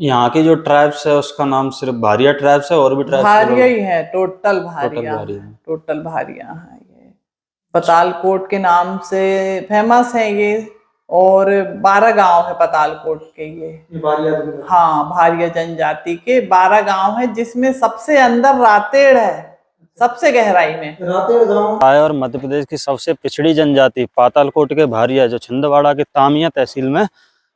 यहाँ की जो ट्राइब्स है उसका नाम सिर्फ भारिया ट्राइब्स है, और भी ट्राइब्स के भारिया लोग? ही है, टोटल टोटल भारिया है, भारिया है। टोटल भारिया है ये। पतालकोट के नाम से फेमस है ये, और 12 गांव है पतालकोट के ये भारिया। हाँ, भारिया जनजाति के 12 गांव है, जिसमें सबसे अंदर रातेड़ है, सबसे गहराई में रातेड़ गांव आय। और मध्य प्रदेश की सबसे पिछड़ी जनजाति पातालकोट के भारिया, जो छिंदवाड़ा के तामिया तहसील में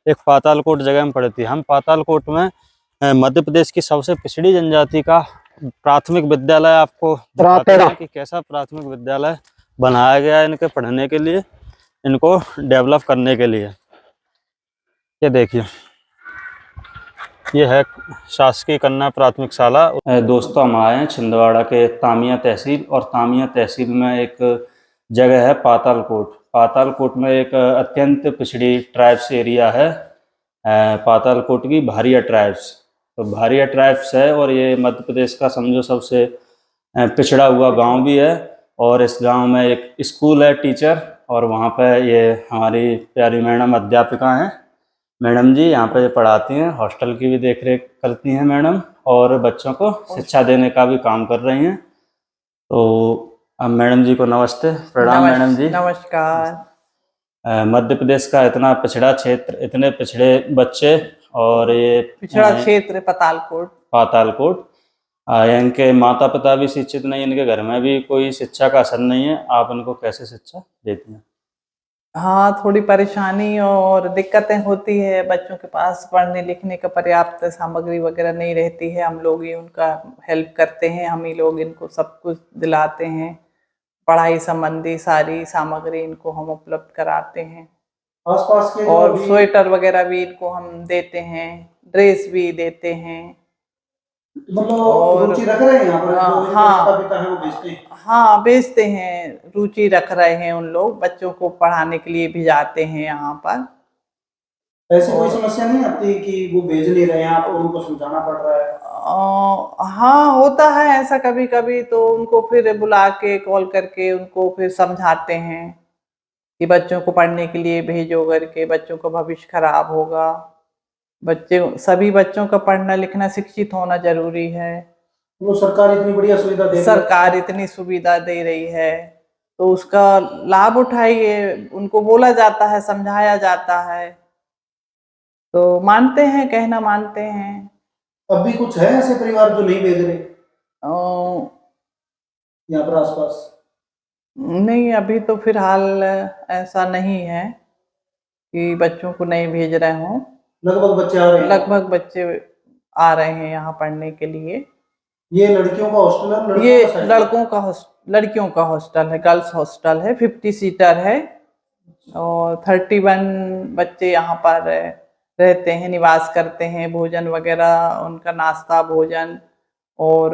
एक पातालकोट जगह में पड़ती है। हम पातालकोट में मध्य प्रदेश की सबसे पिछड़ी जनजाति का प्राथमिक विद्यालय आपको दिखाते हैं कि कैसा प्राथमिक विद्यालय बनाया गया है इनके पढ़ने के लिए, इनको डेवलप करने के लिए। ये देखिए, ये है शासकीय कन्या प्राथमिक शाला। दोस्तों, हम आए हैं छिंदवाड़ा के तामिया तहसील, और तामिया तहसील में एक जगह है पातालकोट। पातालकोट में एक अत्यंत पिछड़ी ट्राइब्स एरिया है, पातालकोट की भारिया ट्राइब्स। तो भारिया ट्राइब्स है, और ये मध्य प्रदेश का समझो सबसे पिछड़ा हुआ गांव भी है। और इस गांव में एक स्कूल है, टीचर, और वहाँ पे ये हमारी प्यारी मैडम अध्यापिका हैं। मैडम जी यहाँ पे पढ़ाती हैं, हॉस्टल की भी देखरेख करती हैं मैडम, और बच्चों को शिक्षा देने का भी काम कर रही हैं। तो अब मैडम जी को नमस्ते, प्रणाम मैडम जी। नमस्कार। मध्य प्रदेश का इतना पिछड़ा क्षेत्र, इतने पिछड़े बच्चे, और ये पिछड़ा क्षेत्र पतालकोट। पातालकोट, इनके माता पिता भी शिक्षित नहीं, इनके घर में भी कोई शिक्षा का असर नहीं है। आप इनको कैसे शिक्षा देती हैं? हाँ, थोड़ी परेशानी और दिक्कतें होती है, बच्चों के पास पढ़ने लिखने का पर्याप्त सामग्री वगैरह नहीं रहती है। हम लोग ही उनका हेल्प करते हैं, हम ही लोग इनको सब कुछ दिलाते हैं, पढ़ाई संबंधी सारी सामग्री इनको हम उपलब्ध कराते हैं। आसपास के और स्वेटर वगैरह भी इनको हम देते हैं, ड्रेस भी देते हैं। मतलब रुचि रख रहे हैं यहाँ पर, जो माता पिता है वो भेजते हैं? हाँ, भेजते हैं, रुचि रख रहे हैं उन लोग, बच्चों को पढ़ाने के लिए भी जाते हैं यहाँ पर। ऐसी कोई समस्या नहीं आती कि वो भेज नहीं रहे हैं, आपको उनको समझाना पड़ रहा है? हाँ, होता है ऐसा कभी कभी, तो उनको फिर बुला के कॉल करके उनको फिर समझाते हैं कि बच्चों को पढ़ने के लिए भेजो करके, बच्चों का भविष्य खराब होगा। सभी बच्चों का पढ़ना लिखना, शिक्षित होना जरूरी है। वो सरकार इतनी बढ़िया सुविधा दे रही है, सरकार इतनी सुविधा दे रही है, तो उसका लाभ उठाइए। उनको बोला जाता है, समझाया जाता है, तो मानते हैं, कहना मानते हैं। अब भी कुछ है ऐसे परिवार जो नहीं भेज रहे यहाँ पर आसपास? नहीं, अभी तो फिलहाल ऐसा नहीं है कि बच्चों को नहीं भेज रहे हों। लगभग बच्चे आ रहे हैं? लगभग बच्चे आ रहे हैं यहाँ पढ़ने के लिए। ये लड़कियों का हॉस्टल है? ये लड़कियों का हॉस्टल है, गर्ल्स हॉस्टल है, 50 सीटर है, और 31 बच्चे यहाँ पर रहते हैं, निवास करते हैं। भोजन वगैरह उनका, नाश्ता भोजन और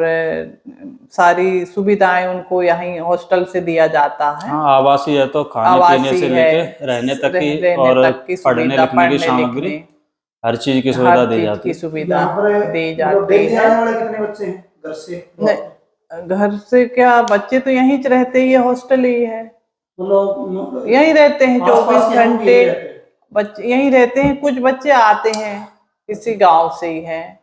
सारी सुविधाएं उनको यहीं हॉस्टल से दिया जाता है। हाँ, आवासीय है, तो खाने पीने से लेके रहने तक की, और पढ़ने लिखने की सामग्री, हर चीज की सुविधा दी जाती है। सुविधा दी जाती डेली है। आने वाले कितने बच्चे हैं घर से? घर से क्या, बच्चे तो यहीं रहते ही है, हॉस्टल ही है, मतलब यहीं रहते हैं 24 घंटे बच्चे यहीं रहते हैं। कुछ बच्चे आते हैं, किसी गांव से ही हैं,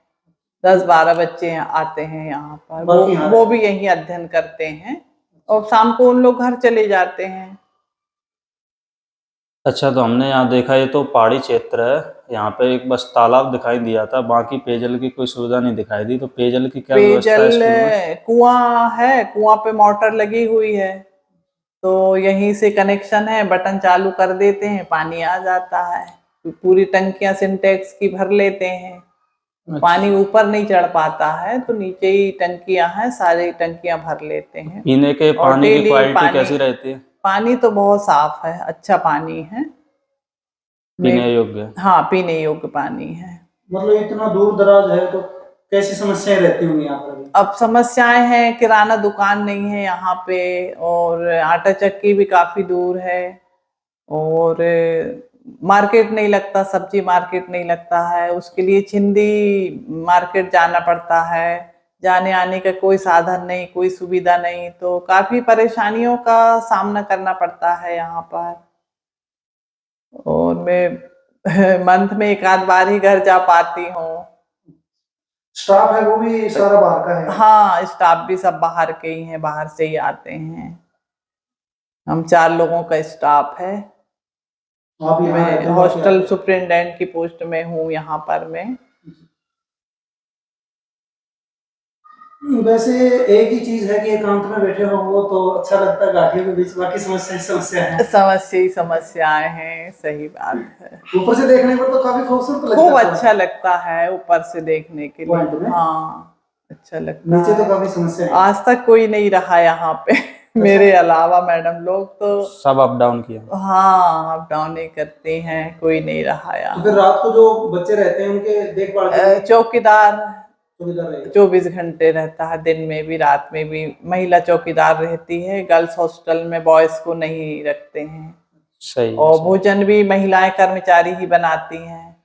10-12 बच्चे आते हैं यहाँ पर, वो भी यहीं अध्ययन करते हैं, और शाम को उन लोग घर चले जाते हैं। अच्छा, तो हमने यहाँ देखा, ये तो पहाड़ी क्षेत्र है, यहाँ पे एक बस तालाब दिखाई दिया था, बाकी पेयजल की कोई सुविधा नहीं दिखाई दी। तो पेयजल की क्या व्यवस्था है स्कूल में? कुआं है, कुआं पे मोटर लगी हुई है, तो यहीं से कनेक्शन है, बटन चालू कर देते हैं, पानी आ जाता है। पूरी टंकियां सिंटेक्स की भर लेते हैं। अच्छा। पानी ऊपर नहीं चढ़ पाता है, तो नीचे ही टंकियां हैं, सारी टंकियां भर लेते हैं। पीने के पानी की क्वालिटी कैसी रहती है? पानी तो बहुत साफ है, अच्छा पानी है, पीने योग्य। हाँ, पीने योग्य पानी है। मतलब इतना दूर दराज है तो कैसी समस्याएं रहती होंगी यहाँ पर? अब समस्याएं हैं, किराना दुकान नहीं है यहाँ पे, और आटा चक्की भी काफी दूर है, और मार्केट नहीं लगता, सब्जी मार्केट नहीं लगता है, उसके लिए छिंदी मार्केट जाना पड़ता है। जाने आने का कोई साधन नहीं, कोई सुविधा नहीं, तो काफी परेशानियों का सामना करना पड़ता है यहाँ पर। और मैं मंथ में एक आध बार ही घर जा पाती हूँ, स्टाफ है वो भी सारा बाहर का है? हाँ, स्टाफ भी सब बाहर के ही हैं, बाहर से ही आते हैं। हम 4 लोगों का स्टाफ है। आप यहाँ मैं रहते हो? हॉस्टल सुपरिटेंडेंट की पोस्ट में हूँ यहाँ पर मैं। वैसे एक ही चीज है कि एकांत में बैठे हो वो तो अच्छा लगता है, घाटियों के बीच, बाकी समस्या है। समस्या ही समस्याएं हैं, सही बात है। ऊपर से देखने पर तो काफी खूबसूरत लगता खूब है। अच्छा लगता है ऊपर से देखने के पॉइंट लिए। में? हाँ, अच्छा लगता नीचे तो है। काफी समस्या है। आज तक कोई नहीं रहा यहाँ पे मेरे अलावा मैडम लोग तो सब अप डाउन किया। हाँ अप डाउन ही करते हैं, कोई नहीं रहा तो फिर यहाँ। रात को जो बच्चे रहते हैं उनके देखभाल के लिए चौकीदार सुविधा रहेगी? 24 घंटे रहता है, दिन में भी रात में भी महिला चौकीदार रहती है। गर्ल्स हॉस्टल में बॉयज को नहीं रखते हैं। सही और है। भोजन भी महिलाएं कर्मचारी ही बनाती हैं।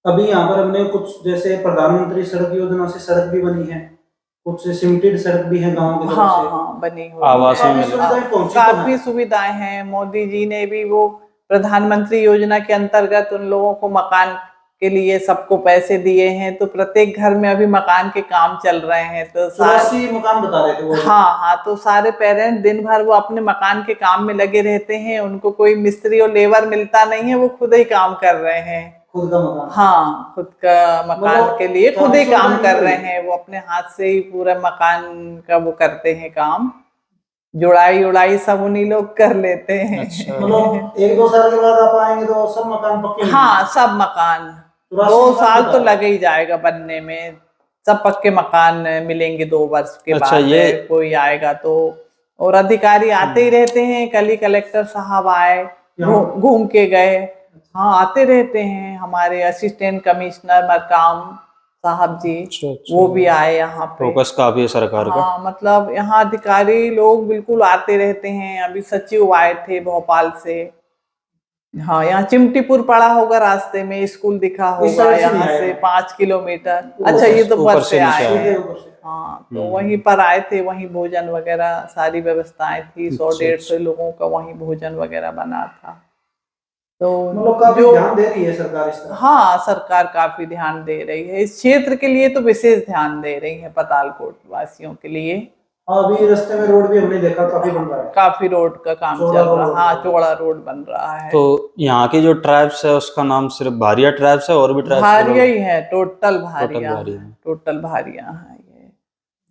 अभी यहाँ पर हमने कुछ जैसे प्रधानमंत्री सड़क योजना से सड़क भी बनी है, कुछ सीमेंटेड सड़क भी है गांव की तरफ हाँ से। हाँ बनी हुई आवास है। भी काफी मिले। सुविधाएं पहुंची तो काफी हैं। सुविधाएं हैं। मोदी जी ने भी वो प्रधानमंत्री योजना के अंतर्गत उन लोगों को मकान के लिए सबको पैसे दिए हैं, तो प्रत्येक घर में अभी मकान के काम चल रहे हैं। तो 84 मकान बता रहे थे वो। हाँ, तो सारे पेरेंट्स दिन भर वो अपने मकान के काम में लगे रहते हैं। उनको कोई मिस्त्री और लेबर मिलता नहीं है, वो खुद ही काम कर रहे हैं। खुद का मकान? हाँ, खुद का मकान मतलब के लिए खुद ही काफी काम सुविधाएं कर रहे मिल हैं। वो अपने हाथ से ही पूरा मकान का वो करते हैं काम। जुड़ाई उड़ाई सब उन्हीं लोग कर लेते हैं। अच्छा। मतलब 1-2 साल के बाद आप आएंगे तो सब मकान पक्के मिलेंगे? हाँ, सब मकान 2 साल तो लगे ही जाएगा बनने में। सब पक्के मकान मिलेंगे 2 वर्ष के अच्छा, बाद ये- कोई आएगा तो। और अधिकारी आते ही रहते हैं। कल ही कलेक्टर साहब आए, घूम के गए। हाँ, आते रहते हैं। हमारे असिस्टेंट कमिश्नर मरकाम साहब जी, अच्छा, वो भी आए यहाँ पे। फोकस काफी है सरकार का। हाँ, मतलब यहाँ अधिकारी लोग बिल्कुल आते रहते हैं। अभी सचिव आए थे भोपाल से। हाँ, यहाँ चिमटीपुर पड़ा होगा रास्ते में, स्कूल दिखा इस होगा साइड से यहाँ नहीं से आया। 5 किलोमीटर। ऊपर अच्छा, ये तो ऊपर बस से से नीचे आए आए। हैं। ऊपर से। हाँ, तो वहीं पर आए थे। वहीं भोजन वगैरह सारी व्यवस्थाएं थी। 100-150 लोगों का वहीं भोजन वगैरह बना था। तो मतलब काफी ध्यान दे रही है सरकार इस तरफ। हाँ, सरकार काफी ध्यान दे रही है। इस क्षेत्र के लिए तो विशेष ध्यान दे रही है, पतालकोट वासियों के लिए। हाँ, अभी रास्ते में रोड भी हमने देखा काफी बन रहा है। काफी रोड का काम चौड़ा चल रहा। रोड हाँ, बन रहा है। चौड़ा रोड बन रहा है। तो यहाँ की जो ट्राइब्स है उसका नाम सिर्फ भारिया ट्राइब्स है और भी ट्राइब्स? भारिया ही है, टोटल भारिया भारिया है। टोटल भारिया है ये।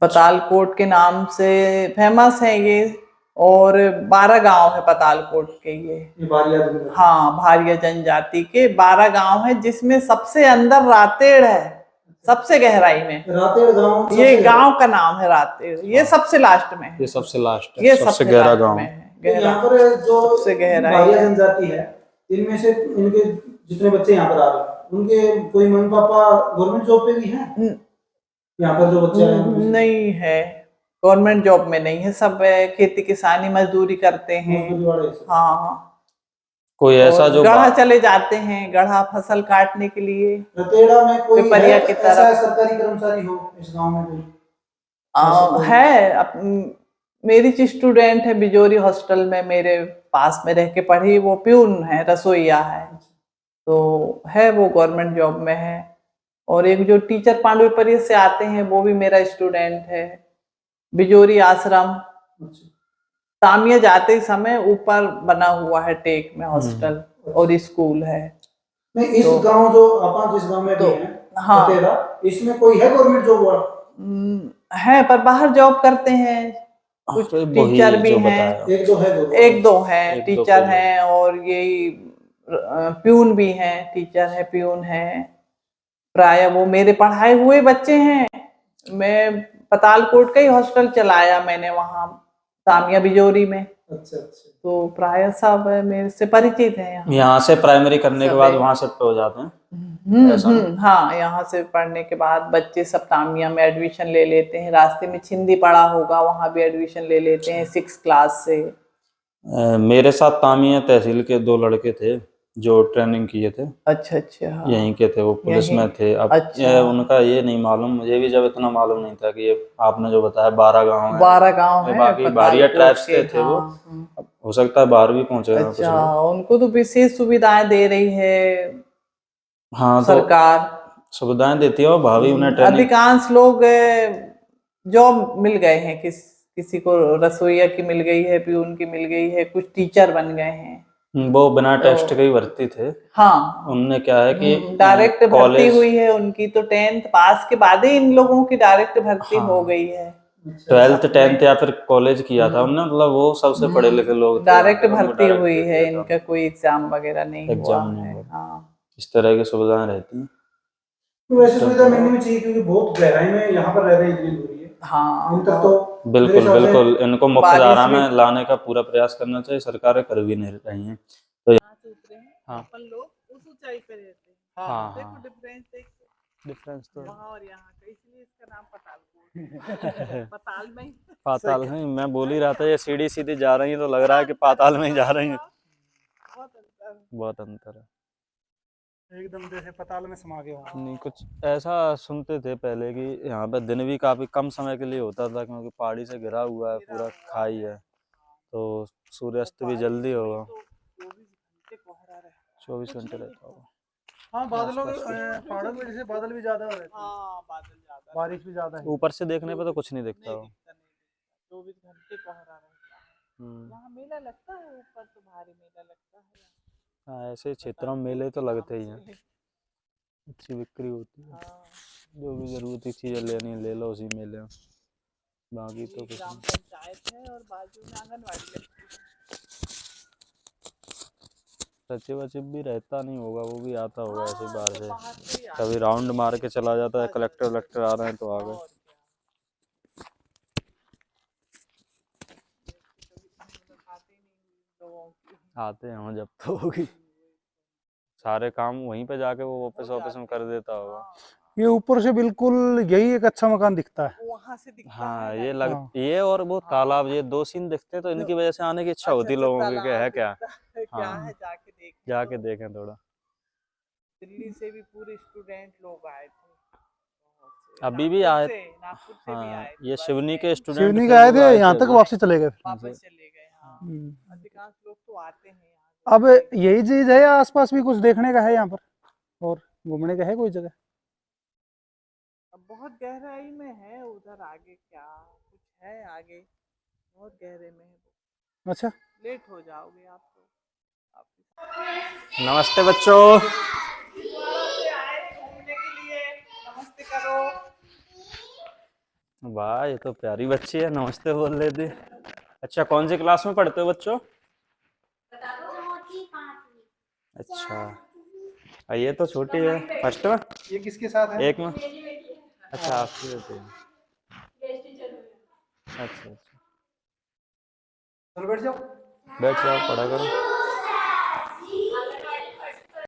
पतालकोट के नाम से फेमस है ये। और 12 गांव है पतालकोट के ये। बारिया भी। हाँ, भारिया जनजाति के 12 गांव है, जिसमें सबसे अंदर रातेड़ है, सबसे गहराई में। रातेड़ गांव ये गांव का नाम है रातेड़। ये सबसे लास्ट में है। ये सबसे लास्ट है, ये सबसे गहरा लास्ट गांव में है। है। तो गहरा। यहाँ पर जो सबसे गहराई भारिया है। जनजाति है, इनमें से इनके जितने बच्चे यहाँ पर आ रहे हैं उनके कोई मम्मी पापा गवर्नमेंट जॉब पे भी हैं? यहाँ पर जो बच्चे आए हैं नहीं है, गवर्नमेंट जॉब में नहीं है। सब खेती किसानी मजदूरी करते हैं। मजदूरी वाले से। हाँ, कोई ऐसा जो गढ़ा चले जाते हैं, गढ़ा फसल काटने के लिए। रतेड़ा में कोई पिपरिया है की ऐसा तरफ। सरकारी कर्मचारी हो इस गांव में कोई? ऐसा कोई? है। मेरी स्टूडेंट है बिजोरी हॉस्टल में, मेरे पास में रह के पढ़ी। वो प्यून है, रसोईया है। तो है, वो गवर्नमेंट जॉब में है। और एक जो टीचर पांडवी परिषद से आते हैं, वो भी मेरा स्टूडेंट है। बिजोरी आश्रम अच्छा। तामिया जाते समय ऊपर बना हुआ है टेक में हॉस्टल और स्कूल है। नहीं, इस तो- गांव जो आप जिस गांव में भी हैं, हाँ। रतेड़ा, इसमें कोई है गवर्नमेंट जॉब वाला? है, पर बाहर जॉब करते हैं। कुछ तो वही टीचर भी जो हैं। बताया। एक दो है जो। एक दो हैं एक दो टीचर कोई हैं। और यही प्यून भी हैं, टीचर है, प्यून है। प्राय वो मेरे पढ़ाए हुए बच्चे हैं। मैं पतालकोट का ही हॉस्टल चलाया मैंने वहाँ तामिया बिजोरी में। अच्छा अच्छा। तो प्राय सब मेरे से परिचित है यहाँ। यहाँ से प्राइमरी करने के सब बाद है। वहां शिफ्ट हो जाते हैं? ऐसा? हाँ, यहाँ से पढ़ने के बाद बच्चे सब तामिया में एडमिशन ले लेते हैं। रास्ते में छिंदी पड़ा होगा, वहाँ भी एडमिशन ले लेते हैं 6 क्लास से। मेरे साथ तामिया तहसील के 2 लड़के थे जो ट्रेनिंग किए थे। अच्छा अच्छा। हाँ। यहीं के थे, वो पुलिस यहीं? में थे। अब अच्छा। उनका ये नहीं मालूम, मुझे भी जब इतना मालूम नहीं था कि ये आपने जो बताया 12 गांव है। 12 गांव है बाकी भारिया पतालकोट ट्राइब्स के। के थे वो। हाँ। अब हो सकता है बाहर भी पहुंचे हों कुछ अच्छा, लोग। उनको तो विशेष सुविधाएं दे रही है हाँ, तो सरकार। सुविधाएं देती है और भाभी उन्हें ट्रेनिंग। अधिकांश लोग जॉब मिल गए हैं, किसी को रसोईया की मिल गई है, प्यून की मिल गई है, कुछ टीचर बन गए हैं। वो बिना तो टेस्ट के ही भर्ती थे। हाँ, उनने क्या है कि डायरेक्ट भर्ती कॉलेज हुई है उनकी, तो 10th पास के बाद ही इन लोगों की डायरेक्ट भर्ती हो गई है। 12th 10th या फिर कॉलेज किया था उनने, मतलब वो सबसे पढ़े लिखे लोग थे। डायरेक्ट उनको भर्ती direct हुई दे है, दिया था। इनका कोई एग्जाम वगैरह नहीं हुआ एग्जाम नहीं है। हुआ। हाँ, इस तरह की सुविधाएं रहती हैं। तो वैसे सुविधा मिलनी भी चाहिए क्योंकि बहुत गहराई में यहाँ पर रह रहे हैं इतनी दूरी है। हाँ, इन तक तो मेरे बिल्कुल हिसाब से बिल्कुल इनको मुख्य बारिश धारा में में लाने का पूरा प्रयास करना चाहिए, सरकारें कर भी नहीं रही हैं। तो से उतरे हैं, हाँ अपन लोग उस ऊंचाई पे रहते हैं। हाँ देखो हाँ, डिफरेंस, देखो डिफरेंस तो वहाँ और यहाँ का, इसलिए इसका नाम पातालकोट। पाताल में ही पाताल में मैं बोल ही रहा था, ये सीढ़ी सीधी जा रही है तो लग रहा है कि पाताल में ही जा रही है। बहुत अंतर। बहुत अंतर है। एकदम जैसे पताल में समा गए हो। नहीं, कुछ ऐसा सुनते थे पहले कि यहाँ पे दिन भी काफी कम समय के लिए होता था, क्योंकि पहाड़ी से घिरा हुआ है, पूरा खाई है, तो सूर्यास्त भी जल्दी होगा। 24 घंटे रहता होगा। हाँ, बादलों के पहाड़ों की वजह से बादल भी ज्यादा हो रहे थे। हाँ, बादल ज्यादा, बारिश भी ज्यादा है। ऊपर से देखने पे तो कुछ नहीं दिखता नहीं हो। दिखता, नहीं दिखता, 24 घंटे कोहरा रहता है। यहाँ मेला लगता है, ऊपर तो भारी मेला लगता है। हाँ, ऐसे क्षेत्रों में मेले तो लगते ही हैं, अच्छी बिक्री होती है। हाँ, जो भी जरूरत की चीजें लेनी है ले लो उसी मेले में, बाकी तो कुछ ग्राम नहीं। पंचायत है और बाजू में आंगनवाड़ी लगती है। सचिव वचिव भी रहता नहीं होगा, वो भी आता होगा ऐसे बाहर तो से, बाहर से ही आते कभी राउंड मार के चला जाता है, कलेक्टर वलेक्टर आ रहे हैं तो आ हैं। गए। और क्या, मुलाकात ही नहीं हुई लोगों की। आते हैं जब तो होगी, सारे काम वहीं पे जाके वो ऑफिस ऑफिस में कर देता होगा। ये ऊपर से बिल्कुल यही एक अच्छा मकान दिखता है। वहां से दिखता हाँ, है ये ना। लग हाँ। ये और वो तालाब, ये दो सीन दिखते हैं तो इनकी वजह से आने की इच्छा होती है लोगों की कि है क्या। क्या हाँ, है, जाके देखें। जाके तो देखें थोड़ा। दिल्ली से भी पूरे स्टूडेंट लोग आए थे, अभी भी नागपुर आए। से, नागपुर से भी हाँ, आए थे, ये बस शिवनी में के स्टूडेंट शिवनी थे, का आए वो भी थे, आए यहाँ थे तक अभी। वापसी चले गए फिर। वापस चले गए। हाँ, अधिकांश लोग तो आते हैं यहाँ। अब यही चीज है या आसपास भी कुछ देखने का है यहाँ पर और घूमने का है कोई जगह? अब बहुत गहराई में है उधर, आगे क्या कुछ है, आगे बहुत गहरे में है। अच्छा, लेट हो जाओगे आप तो। नमस्ते बच्चों। आए घूमने के लिए, नमस्ते करो। वाह, ये तो प्यारी बच्ची है, नमस्ते बोल रही थी। अच्छा, कौन सी क्लास में पढ़ते हो बच्चों? अच्छा, ये तो छोटी है, फर्स्ट में। ये किसके साथ है? एक में। अच्छा, आपकी बेटी है। अच्छा अच्छा, चलो बैठ जाओ। बैठ जाओ, पढ़ा करो।